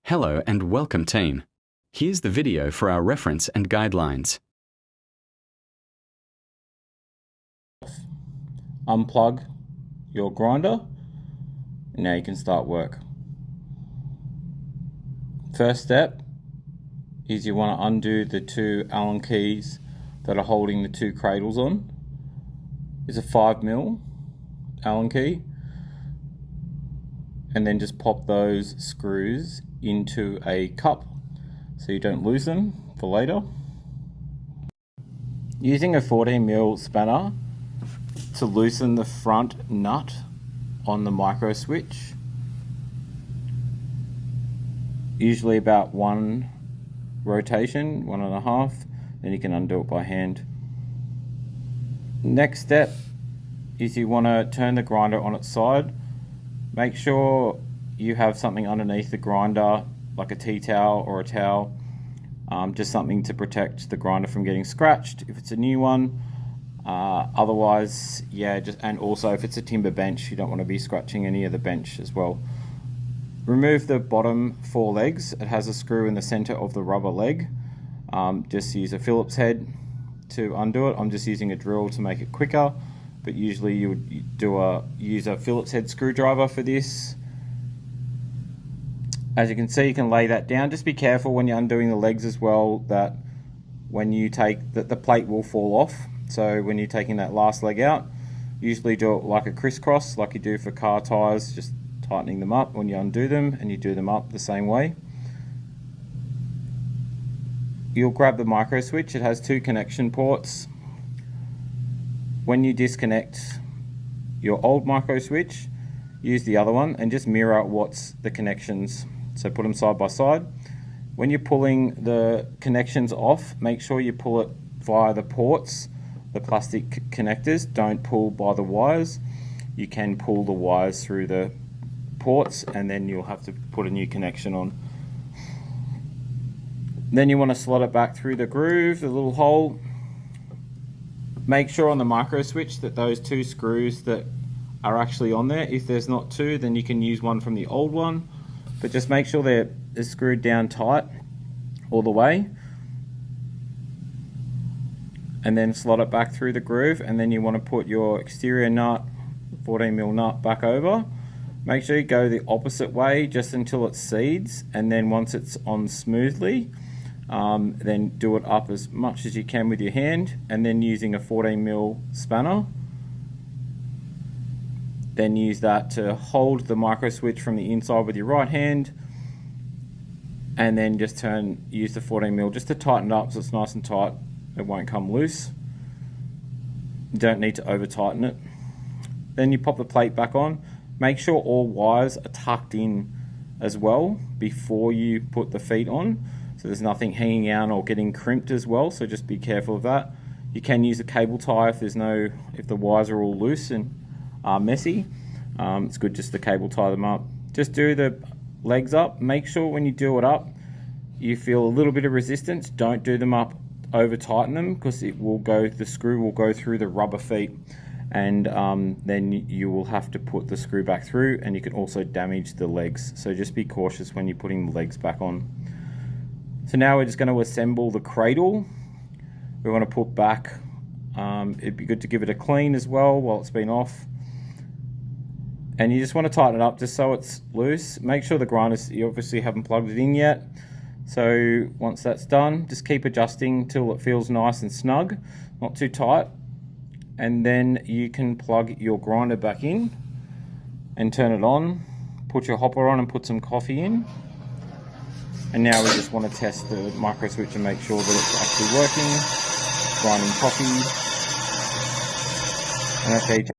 Hello and welcome team. Here's the video for our reference and guidelines. Unplug your grinder and now you can start work. First step is you want to undo the two Allen keys that are holding the two cradles on. It's a 5mm Allen key, and then just pop those screws into a cup so you don't lose them for later. Using a 14mm spanner to loosen the front nut on the MicroSwitch, usually about 1 rotation, 1.5, then you can undo it by hand. Next step is you want to turn the grinder on its side. Make sure you have something underneath the grinder, like a tea towel or a towel, just something to protect the grinder from getting scratched if it's a new one. Otherwise, yeah, and also if it's a timber bench, you don't want to be scratching any of the bench as well. Remove the bottom 4 legs. It has a screw in the center of the rubber leg. Just use a Phillips head to undo it. I'm just using a drill to make it quicker, but usually you would use a Phillips head screwdriver for this. As you can see, you can lay that down. Just be careful when you're undoing the legs as well, that when you take the plate will fall off. So when you're taking that last leg out, usually do it like a crisscross, like you do for car tires, just tightening them up when you undo them, and you do them up the same way. You'll grab the MicroSwitch. It has 2 connection ports. When you disconnect your old MicroSwitch, use the other one and just mirror what's the connections. So put them side by side. When you're pulling the connections off, make sure you pull it via the ports, the plastic connectors. Don't pull by the wires. You can pull the wires through the ports and then you'll have to put a new connection on. Then you want to slot it back through the groove, the little hole. Make sure on the MicroSwitch that those 2 screws that are actually on there, if there's not 2, then you can use one from the old one, but just make sure they're screwed down tight all the way, and then slot it back through the groove. And then you want to put your exterior nut, 14mm nut, back over. Make sure you go the opposite way just until it seeds, and then once it's on smoothly, then do it up as much as you can with your hand, and then using a 14mm spanner, then use that to hold the MicroSwitch from the inside with your right hand, and then just use the 14mm just to tighten it up so it's nice and tight. It won't come loose. You don't need to over tighten it. Then you pop the plate back on. Make sure all wires are tucked in as well before you put the feet on, so there's nothing hanging out or getting crimped as well, so just be careful of that. You can use a cable tie if the wires are all loose and messy. It's good just to cable tie them up. Just do the legs up. Make sure when you do it up you feel a little bit of resistance. Don't do them up over tighten them, because the screw will go through the rubber feet, and then you will have to put the screw back through, and you can also damage the legs. So just be cautious when you're putting the legs back on. So now we're just going to assemble the cradle. We want to put back, it'd be good to give it a clean as well while it's been off. And you just want to tighten it up just so it's loose. Make sure the grinders, you obviously haven't plugged it in yet. So once that's done, just keep adjusting till it feels nice and snug, not too tight. And then you can plug your grinder back in and turn it on. Put your hopper on and put some coffee in. And now we just want to test the MicroSwitch and make sure that it's actually working. Grinding coffee. And okay.